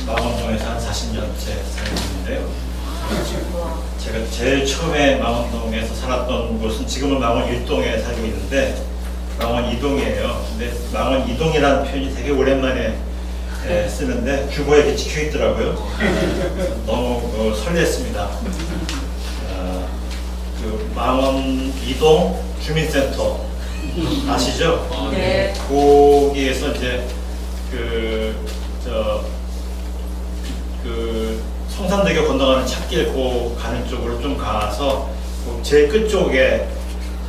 망원동에서 한 40년째 살고 있는데요. 제가 제일 처음에 망원동에서 살았던 곳은 지금은 망원 1동에 살고 있는데 망원 2동이에요. 근데 망원 2동이라는 표현이 되게 오랜만에 쓰는데 규모에 이렇게 찍혀 있더라고요. 너무 설렜습니다. 그 망원 2동 주민센터 아시죠? 네. 거기에서 이제 성산대교 건너가는 찻길 가는 쪽으로 좀 가서 제일 끝쪽에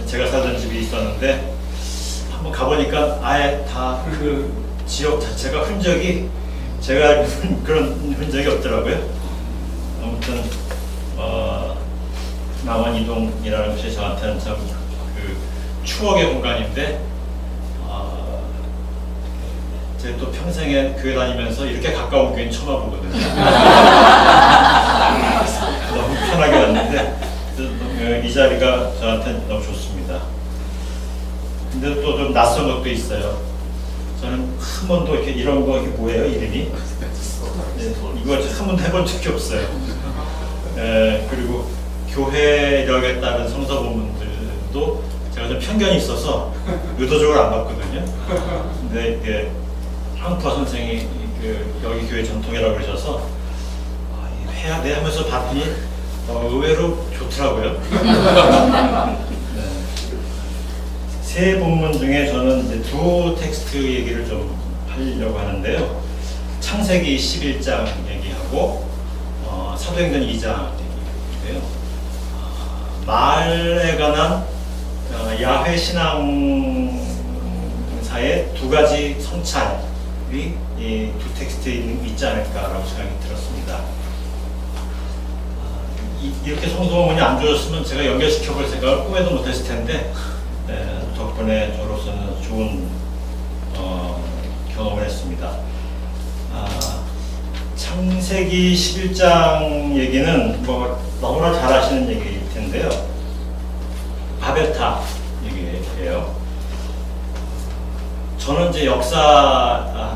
제가 살던 집이 있었는데 한번 가보니까 아예 다 그 지역 자체가 흔적이 제가 알고 있는 그런 흔적이 없더라고요. 아무튼 망원 이동이라는 것이 저한테는 참 그 추억의 공간인데 제가 또 평생에 교회 다니면서 이렇게 가까운 교회는 처음 와보거든요. 너무 편하게 왔는데 이 자리가 저한테는 너무 좋습니다. 근데 또 좀 낯선 것도 있어요. 저는 한 번도 이렇게 이런 거 이게 뭐예요 이름이? 네, 이거 한 번도 해본 적이 없어요. 그리고 교회력에 따른 성서 본문들도 제가 좀 편견이 있어서 의도적으로 안 봤거든요. 근데 이게 황파 선생이 여기 교회 전통이라고 그러셔서 해야 돼 하면서 봤더니 의외로 좋더라고요. 네. 세 본문 중에 저는 이제 두 텍스트 얘기를 좀 하려고 하는데요. 창세기 11장 얘기하고 사도행전 2장 얘기인데요. 말에 관한 야훼 신앙사의 두 가지 성찰이 이 두 텍스트에 있지 않을까라고 생각이 들었습니다. 이렇게 성서문이 안 좋았으면 제가 연결시켜 볼 생각을 꿈에도 못했을 텐데 덕분에 저로서는 좋은 경험을 했습니다. 창세기 11장 얘기는 뭐 너무나 잘 아시는 얘기일 텐데요. 바벨탑 얘기예요. 저는 이제 역사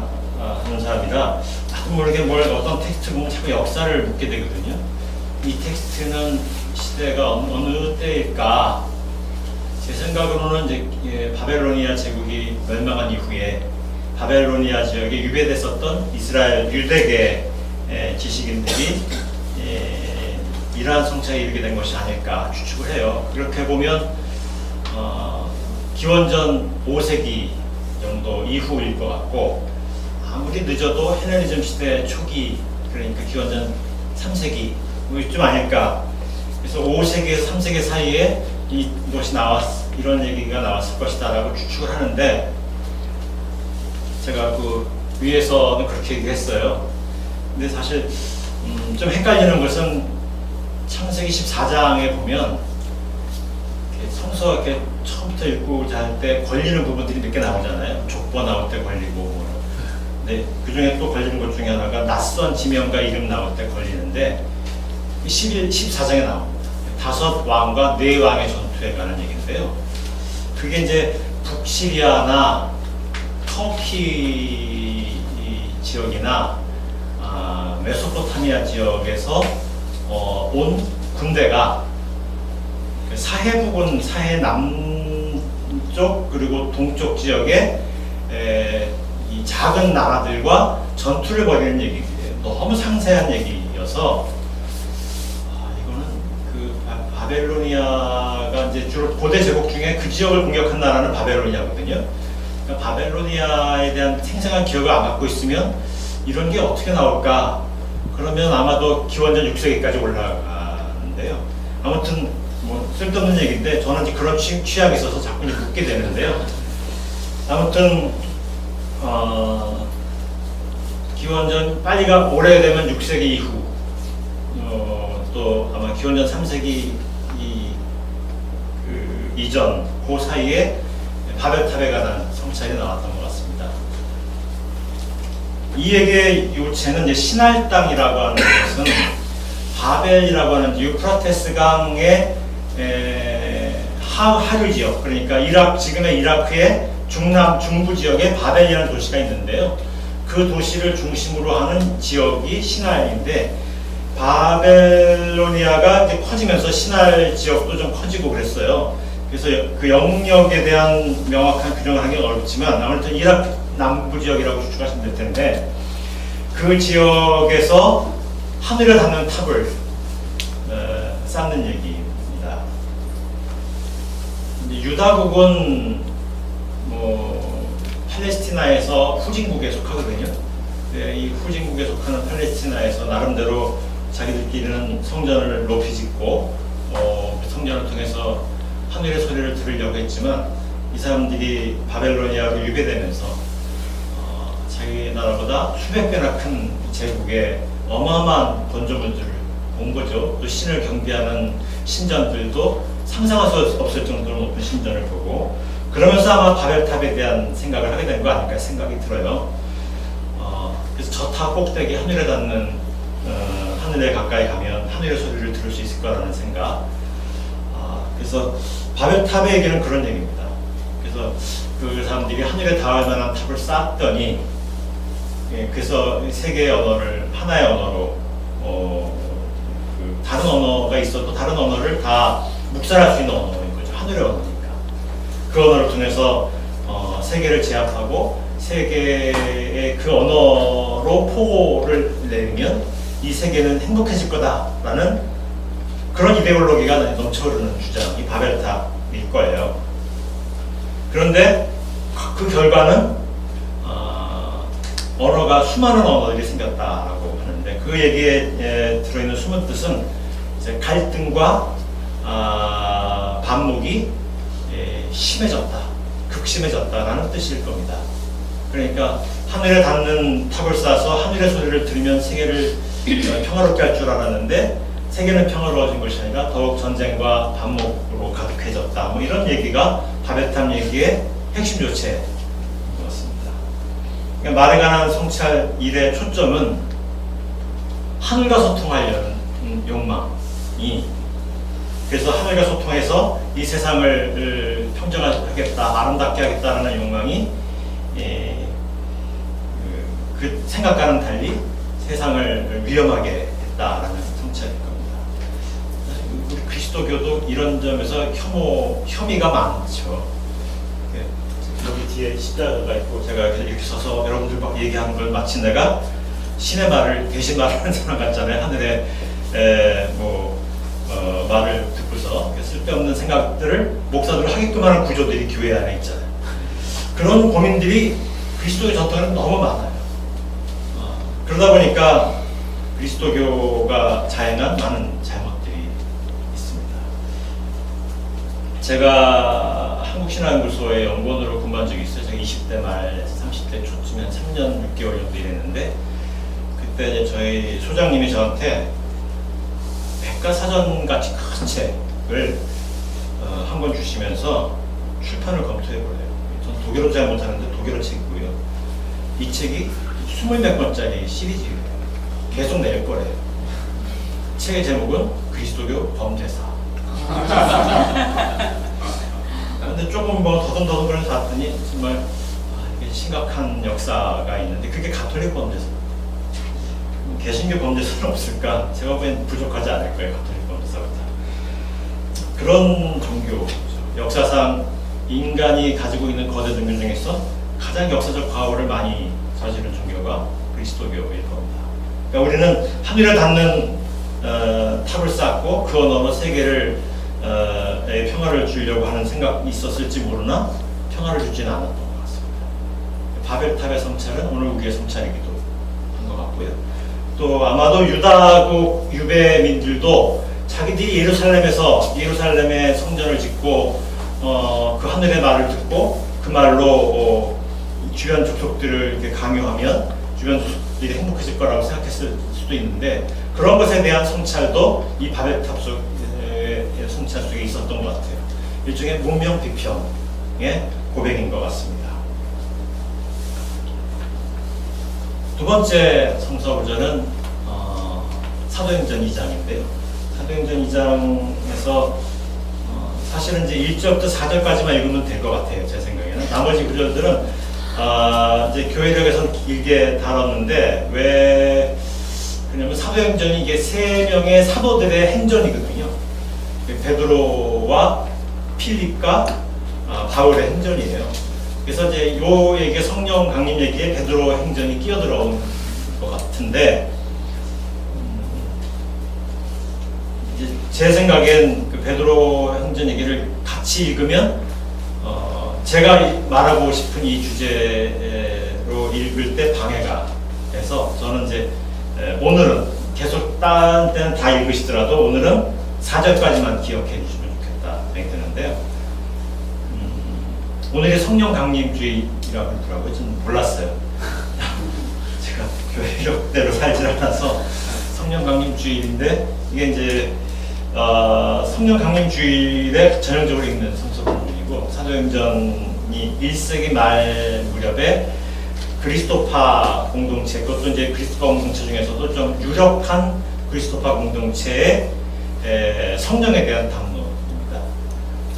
하는 사람이라 나도 모르게 어떤 텍스트 보면 자꾸 역사를 묻게 되거든요. 이 텍스트는 시대가 어느 때일까? 제 생각으로는 이제 바벨로니아 제국이 멸망한 이후에 바벨로니아 지역에 유배됐었던 이스라엘 유대계 지식인들이 이러한 성찰에 이르게 된 것이 아닐까 추측을 해요. 그렇게 보면 기원전 5세기 정도 이후일 것 같고 아무리 늦어도 헬레니즘 시대 초기 그러니까 기원전 3세기 좀 아닐까. 그래서 5세기에서 3세기 사이에 이것이 이런 얘기가 나왔을 것이다라고 추측을 하는데 제가 그 위에서는 그렇게 얘기했어요. 근데 사실 좀 헷갈리는 것은 창세기 14장에 보면 성서 이렇게 처음부터 읽고 할 때 걸리는 부분들이 몇 개 나오잖아요. 족보 나올 때 걸리고. 근데 그 중에 또 걸리는 것 중에 하나가 낯선 지명과 이름 나올 때 걸리는데 14장에 나옵니다. 5 왕과 4 왕의 전투에 관한 얘기인데요. 그게 이제 북시리아나 터키 지역이나 메소포타미아 지역에서 온 군대가 사해 부근, 사해 남쪽 그리고 동쪽 지역에 이 작은 나라들과 전투를 벌이는 얘기예요. 너무 상세한 얘기여서 이거는 그 바벨로니아가 이제 주로 고대 제국 중에 그 지역을 공격한 나라는 바벨로니아거든요. 그러니까 바벨로니아에 대한 생생한 기억을 안 갖고 있으면 이런 게 어떻게 나올까? 그러면 아마도 기원전 6세기까지 올라가는데요. 아무튼 뭐 쓸데없는 얘기인데 저는 이제 그런 취약이 있어서 자꾸 묻게 되는데요. 아무튼 기원전 빨리가 오래되면 6세기 이후 또 아마 기원전 3세기 이전 그 사이에 바벨탑에 관한 성찰이 나왔던 것 같습니다. 이에게 요체는 이제 신할 땅이라고 하는 것은 바벨이라고 하는 유프라테스 강의 하류 지역, 그러니까 지금의 이라크의 중부 지역에 바벨이라는 도시가 있는데요. 그 도시를 중심으로 하는 지역이 시날인데, 바벨로니아가 이제 커지면서 시날 지역도 좀 커지고 그랬어요. 그래서 그 영역에 대한 명확한 규정을 하기 어렵지만 아무튼 이라크 남부 지역이라고 추측하시면 될 텐데, 그 지역에서 하늘에 닿는 탑을 쌓는 얘기입니다. 유다국은 팔레스티나에서 후진국에 속하거든요. 이 후진국에 속하는 팔레스티나에서 나름대로 자기들끼리는 성전을 높이 짓고 그 성전을 통해서 하늘의 소리를 들으려고 했지만, 이 사람들이 바벨로니아로 유배되면서 자기 나라보다 수백 배나 큰 제국의 어마어마한 건조물들을 본 거죠. 또 신을 경배하는 신전들도 상상할 수 없을 정도로 높은 신전을 보고, 그러면서 아마 바벨탑에 대한 생각을 하게 된 거 아닐까 생각이 들어요. 그래서 저 탑 꼭대기 하늘에 닿는 하늘에 가까이 가면 하늘의 소리를 들을 수 있을 거라는 생각. 그래서 바벨탑의 얘기는 그런 얘기입니다. 그래서 그 사람들이 하늘에 닿을 만한 탑을 쌓았더니, 그래서 세 개의 언어를 하나의 언어로 다른 언어가 있어도 다른 언어를 다 묵살할 수 있는 언어인 거죠. 하늘의 언어니까. 그 언어를 통해서 세계를 제압하고 세계의 그 언어로 포고를 내면 이 세계는 행복해질 거다라는 그런 이데올로기가 넘쳐흐르는 주장이 바벨탑일 거예요. 그런데 그 결과는 언어가 수많은 언어들이 생겼다라고 하는데, 그 얘기에 들어있는 숨은 뜻은 이제 갈등과 반목이 심해졌다, 극심해졌다라는 뜻일 겁니다. 그러니까 하늘에 닿는 탑을 쌓아서 하늘의 소리를 들으면 세계를 평화롭게 할 줄 알았는데, 세계는 평화로워진 것이 아니라 더욱 전쟁과 반목으로 가득해졌다. 뭐 이런 얘기가 바벨탑 얘기의 핵심 조체였습니다. 그러니까 말에 관한 성찰 일의 초점은 하늘과 소통하려는 욕망이, 그래서 하늘과 소통해서 이 세상을 평정하겠다, 아름답게 하겠다라는 욕망이 그 생각과는 달리 세상을 위험하게 했다라는 성찰일 겁니다. 우리 그리스도교도 이런 점에서 혐의가 많죠. 여기 뒤에 십자가가 있고 제가 이렇게 서서 여러분들 막 얘기하는 걸 마치 내가 신의 말을 대신 말하는 사람 같잖아요. 하늘에 말을 듣고서 쓸데없는 생각들을 목사들 하게끔 하는 구조들이 교회 안에 있잖아요. 그런 고민들이 그리스도의 전통에는 너무 많아요. 그러다 보니까 그리스도교가 자행한 많은 잘못들이 있습니다. 제가 한국신앙연구소의 연구원으로 근무한 적이 있어요. 제가 20대 말 30대 초쯤에 한 3년 6개월 정도 일했는데, 그때 이제 저희 소장님이 저한테 백과사전같이 큰 책을 한 권 주시면서 출판을 검토해보래요. 전 독일어 잘 못하는데 독일어 책이고요. 이 책이 20몇 권짜리 시리즈예요. 계속 낼 거래요. 책의 제목은 그리스도교 범죄사. 근데 조금 더듬더듬 그래서 봤더니 정말 이게 심각한 역사가 있는데, 그게 가톨릭 범죄사. 개신교 범죄사는 없을까? 제가 보기엔 부족하지 않을 거예요. 가톨릭 범죄사가. 그런 종교, 역사상 인간이 가지고 있는 거대 종교 중에서 가장 역사적 과오를 많이 저지른 종교가 그리스도교일 겁니다. 그러니까 우리는 하늘에 닿는 탑을 쌓고 그 언어로 세계를 평화를 주려고 하는 생각이 있었을지 모르나 평화를 주지는 않았던 것 같습니다. 바벨탑의 성찰은 오늘 우리의 성찰이기도 한 것 같고요. 또 아마도 유다국 유배민들도 자기들이 예루살렘에 성전을 짓고 그 하늘의 말을 듣고 그 말로 주변 족속들을 이렇게 강요하면 주변 족속들이 행복해질 거라고 생각했을 수도 있는데, 그런 것에 대한 성찰도 이 바벨탑 속의 성찰 속에 있었던 것 같아요. 일종의 문명 비평의 고백인 것 같습니다. 두 번째 성서구절은 사도행전 2장인데요. 사도행전 2장에서 사실은 이제 1절부터 4절까지만 읽으면 될 것 같아요. 제 생각에는. 나머지 구절들은 이제 교회력에서는 길게 다뤘는데 왜 그러냐면 사도행전이 이게 세 명의 사도들의 행전이거든요. 베드로와 필립과 바울의 행전이에요. 그래서 이제 요 얘기 성령 강림 얘기에 베드로 행전이 끼어들어온 것 같은데 이제 제 생각엔 그 베드로 행전 얘기를 같이 읽으면 제가 말하고 싶은 이 주제로 읽을 때 방해가 돼서 저는 이제 오늘은 계속 다른 때는 다 읽으시더라도 오늘은 4절까지만 기억해 주시면 좋겠다 생각이 드는데요. 오늘이 성령 강림주의라고 하더라고요. 좀 몰랐어요. 제가 교회력대로 살지 않아서 성령 강림주의인데 이게 이제 성령 강림주의를 전형적으로 읽는 성서 부분이고 사도행전이 1세기 말 무렵에 그리스도파 공동체, 그것도 이제 그리스도파 공동체 중에서도 좀 유력한 그리스도파 공동체의 성령에 대한 담론입니다.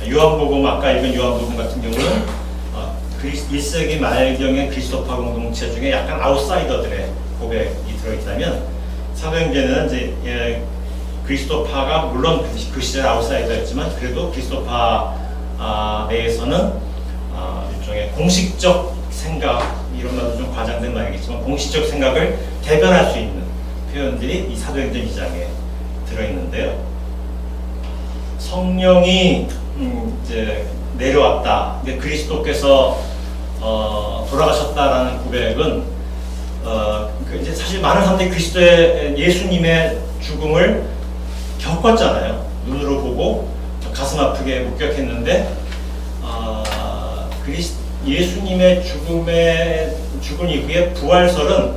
요한복음, 아까 읽은 요한복음 같은 경우는 1세기 말경의 그리스도파 공동체 중에 약간 아웃사이더들의 고백이 들어있다면 사도행전에는 이제 그리스도파가 물론 그 시절 아웃사이더였지만 그래도 그리스도파 내에서는 일종의 공식적 생각, 이런 말도 좀 과장된 말이겠지만 공식적 생각을 대변할 수 있는 표현들이 이 사도행전 2장에 들어있는데요. 성령이 이제 내려왔다. 근데 그리스도께서 돌아가셨다라는 고백은 이제 사실 많은 사람들이 그리스도의 예수님의 죽음을 겪었잖아요. 눈으로 보고 가슴 아프게 목격했는데 예수님의 죽은 이후에 부활설은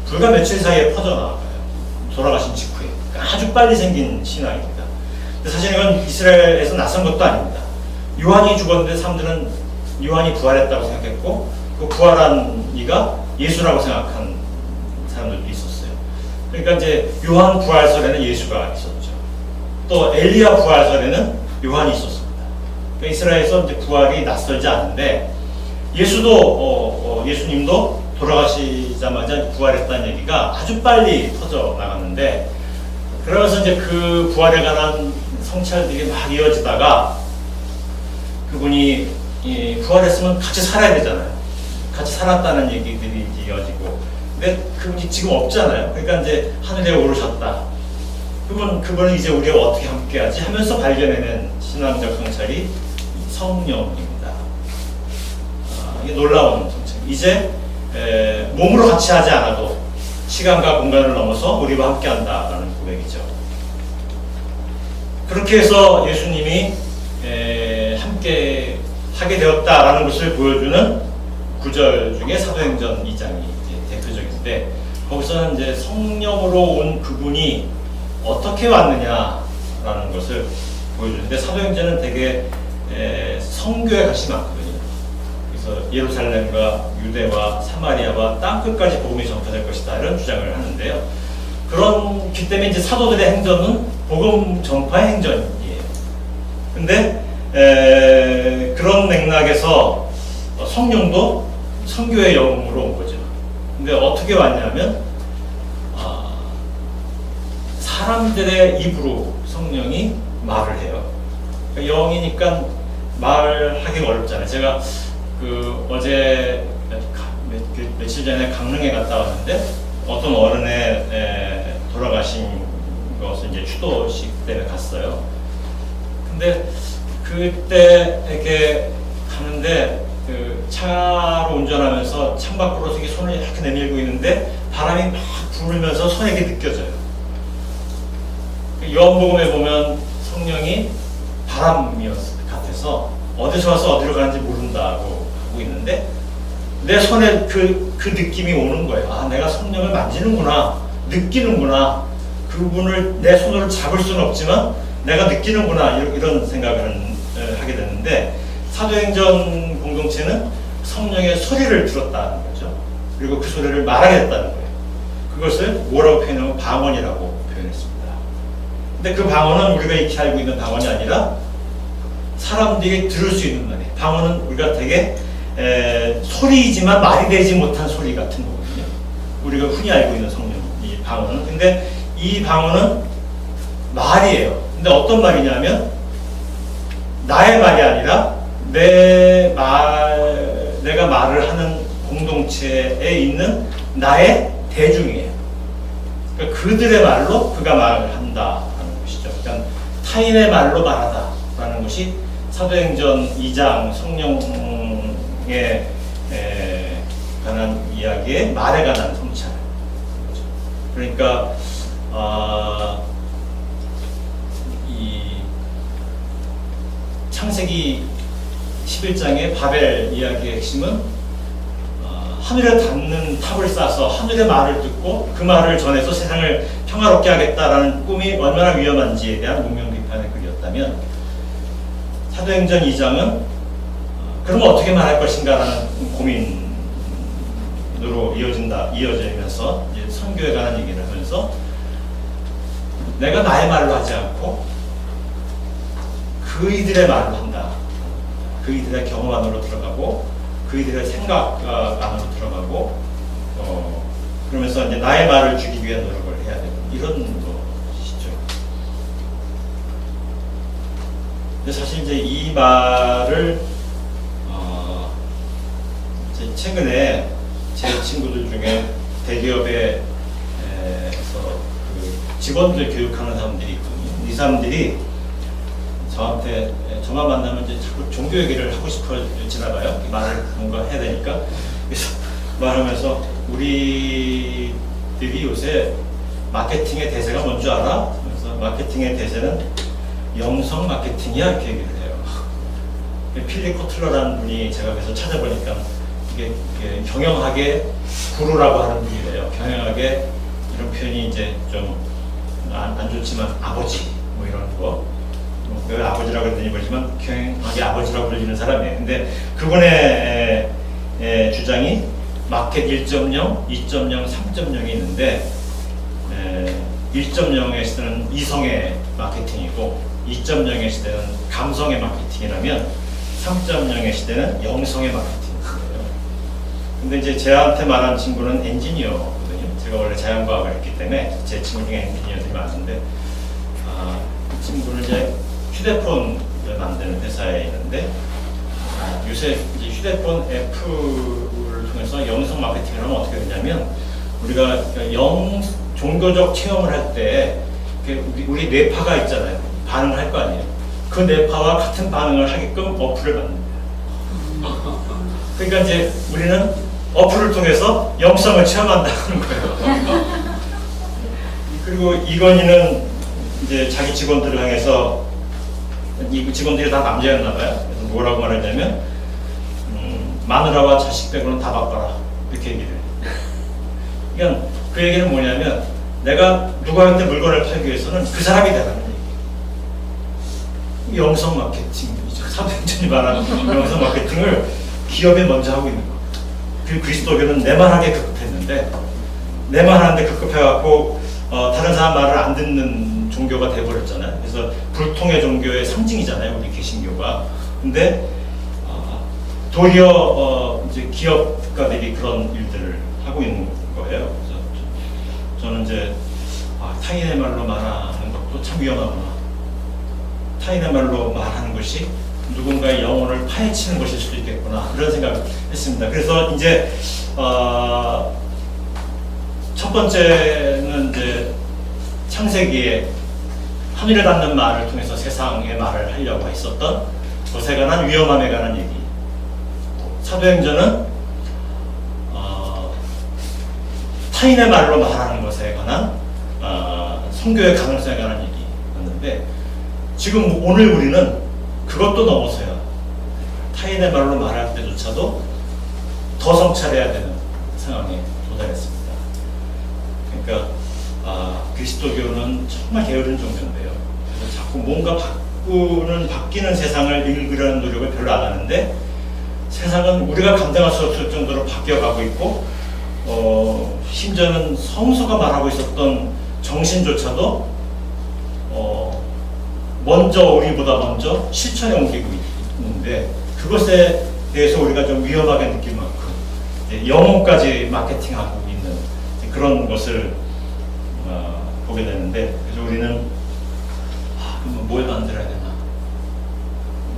불과 며칠 사이에 퍼져나가요. 돌아가신 직후에. 그러니까 아주 빨리 생긴 신앙입니다. 근데 사실 이건 이스라엘에서 낯선 것도 아닙니다. 요한이 죽었는데 사람들은 요한이 부활했다고 생각했고 그 부활한 이가 예수라고 생각한 사람들도 있었어요. 그러니까 이제 요한 부활설에는 예수가 있었죠. 또 엘리야 부활설에는 요한이 있었습니다. 그러니까 이스라엘에서 이제 부활이 낯설지 않은데 예수도 예수님도 돌아가시자마자 부활했다는 얘기가 아주 빨리 퍼져 나갔는데 그러면서 이제 그 부활에 관한 성찰들이 막 이어지다가 그분이 부활했으면 같이 살아야 되잖아요. 같이 살았다는 얘기들이 이어지고 근데 그분이 지금 없잖아요. 그러니까 이제 하늘에 오르셨다. 그분은 이제 우리가 어떻게 함께하지 하면서 발견해낸 신앙적 성찰이 성령입니다. 이게 놀라운 성찰. 이제 몸으로 같이 하지 않아도 시간과 공간을 넘어서 우리와 함께한다라는 고백이죠. 그렇게 해서 예수님이 함께 하게 되었다라는 것을 보여주는 구절 중에 사도행전 2장이 대표적인데 거기서는 이제 성령으로 온 그분이 어떻게 왔느냐라는 것을 보여주는데 사도행전은 되게 성교에 관심이 많거든요. 그래서 예루살렘과 유대와 사마리아와 땅끝까지 복음이 전파될 것이다 이런 주장을 하는데요. 그렇기 때문에 이제 사도들의 행전은 복음 전파의 행전이에요. 근데 그런 맥락에서 성령도 선교의 영으로 온 거죠. 근데 어떻게 왔냐면 사람들의 입으로 성령이 말을 해요. 그러니까 영이니까 말하기가 어렵잖아요. 제가 어제 며칠 전에 강릉에 갔다 왔는데 어떤 어른의 돌아가신 것을 이제 추도식 때문에 갔어요. 근데 그때 이렇게 가는데 차로 운전하면서 창밖으로 이렇게 손을 이렇게 내밀고 있는데 바람이 막 불면서 손에 이렇게 느껴져요. 요한복음에 보면 성령이 바람이었 같아서 어디서 와서 어디로 가는지 모른다고 하고 있는데 내 손에 그 느낌이 오는 거예요. 내가 성령을 만지는구나, 느끼는구나. 그분을 내 손으로 잡을 수는 없지만 내가 느끼는구나 이런 생각을 하게 됐는데 사도행전 공동체는 성령의 소리를 들었다는 거죠. 그리고 그 소리를 말하게 됐다는 거예요. 그것을 뭐라고 표현하면 방언이라고 표현했습니다. 근데 그 방언은 우리가 익히 알고 있는 방언이 아니라 사람들이 들을 수 있는 말이에요. 방언은 우리가 되게 소리이지만 말이 되지 못한 소리 같은 거거든요. 우리가 흔히 알고 있는 성령, 이 방언은. 근데 이 방언은 말이에요. 근데 어떤 말이냐면 나의 말이 아니라 내가 말을 하는 공동체에 있는 나의 대중이에요. 그러니까 그들의 말로 그가 말을 한다라는 것이죠. 그러니까 타인의 말로 말하다라는 것이 사도행전 2장 성령에 관한 이야기의 말에 관한 성찰. 그러니까 이 창세기 11장의 바벨 이야기의 핵심은 하늘에 닿는 탑을 쌓아서 하늘의 말을 듣고 그 말을 전해서 세상을 평화롭게 하겠다라는 꿈이 얼마나 위험한지에 대한 문명 비판의 글이었다면, 사도행전 2장은 그러면 어떻게 말할 것인가라는 고민으로 이어지면서 이제 선교에 관한 얘기를 하면서 내가 나의 말로 하지 않고 그이들의 말로 한다. 그이들의 경험 안으로 들어가고 그이들의 생각 안으로 들어가고 그러면서 이제 나의 말을 주기 위한 노력을 해야 되는 이런 것이죠. 근데 사실 이제 이 말을 최근에 제 친구들 중에 대기업에서 그 직원들 교육하는 사람들이 있거든요. 이 사람들이 저만 만나면 이제 자꾸 종교 얘기를 하고 싶어지나 봐요. 말을 뭔가 해야 되니까. 그래서 말하면서 우리들이 요새 마케팅의 대세가 뭔 줄 알아? 그래서 마케팅의 대세는 영성 마케팅이야, 이렇게 얘기를 해요. 필립 코틀러라는 분이 제가 그래서 찾아보니까 이게 경영학의 구루라고 하는 분이래요. 경영학의 이런 표현이 이제 좀 안 좋지만 아버지 뭐 이런 거. 왜 아버지라고 그러더니 모르지만 경영학의 아버지라고 불리는 사람이에요. 근데 그분의 주장이 마켓 1.0, 2.0, 3.0이 있는데 1.0의 시대는 이성의 마케팅이고 2.0의 시대는 감성의 마케팅이라면 3.0의 시대는 영성의 마케팅이에요. 근데 이제 제한테 말한 친구는 엔지니어거든요. 제가 원래 자연과학을 했기 때문에 제 친구 중에 엔지니어들이 많은데 그 친구는 이제 휴대폰을 만드는 회사에 있는데 요새 이제 휴대폰 앱을 통해서 영성 마케팅을 하면 어떻게 되냐면 우리가 종교적 체험을 할 때 우리 뇌파가 있잖아요. 반응을 할 거 아니에요. 그 뇌파와 같은 반응을 하게끔 어플을 만듭니다. 그러니까 이제 우리는 어플을 통해서 영성을 체험한다는 거예요. 그리고 이건희는 이제 자기 직원들을 향해서 이 직원들이 다 남자였나 봐요. 그래서 뭐라고 말했냐면 마누라와 자식 빼고는 다 바꿔라 이렇게 얘기를 해요. 그러니까 그 얘기는 뭐냐면 내가 누구한테 물건을 팔기 위해서는 그 사람이 되라는 얘기. 영성 마케팅이죠. 사도행전이 말하는 영성 마케팅을 기업에 먼저 하고 있는 거. 그 그리스도교는 내 말하게 급급했는데 내 말하는데 급급해갖고 다른 사람 말을 안 듣는 종교가 돼버렸잖아요. 그래서 불통의 종교의 상징이잖아요, 우리 개신교가. 근데 도리어 이제 기업가들이 그런 일들을 하고 있는 거예요. 그래서 저는 이제 타인의 말로 말하는 것도 참 위험하구나. 타인의 말로 말하는 것이 누군가의 영혼을 파헤치는 것일 수도 있겠구나, 그런 생각을 했습니다. 그래서 이제 첫 번째는 이제 창세기에 하늘에 닿는 말을 통해서 세상의 말을 하려고 했었던 것에 관한 위험함에 관한 얘기. 사도행전은 타인의 말로 말하는 것에 관한 선교의 가능성에 관한 얘기였는데, 지금 오늘 우리는 그것도 넘어서요. 타인의 말로 말할 때조차도 더 성찰해야 되는 상황에 도달했습니다. 그러니까 그리스도교는 정말 게으른 종교인데요. 그래서 자꾸 뭔가 바뀌는 세상을 읽으려는 노력을 별로 안 하는데 세상은 우리가 감당할 수 없을 정도로 바뀌어가고 있고 심지어는 성서가 말하고 있었던 정신조차도 우리보다 먼저 실천에 옮기고 있는데 그것에 대해서 우리가 좀 위험하게 느낄 만큼 영혼까지 마케팅하고 있는 그런 것을 보게 되는데, 그래서 우리는 그럼 뭘 만들어야 되나?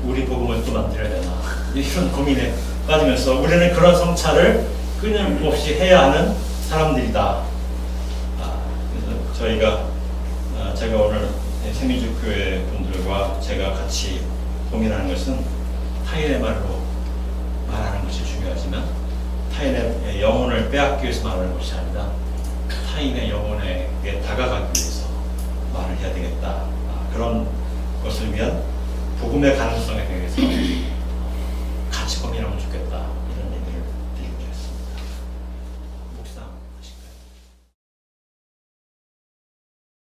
우리 복음을 또 만들어야 되나? 이런 고민에 빠지면서 우리는 그런 성찰을 끊임없이 해야 하는 사람들이다. 그래서 제가 오늘 세미주교회 분들과 제가 같이 고민하는 것은 타인의 말로 말하는 것이 중요하지만 타인의 영혼을 빼앗기 위해서 말하는 것이 아니라 타인의 영혼에게 다가가기 위해서 말을 해야 되겠다. 그런 것을 위한 복음의 가능성에 대해서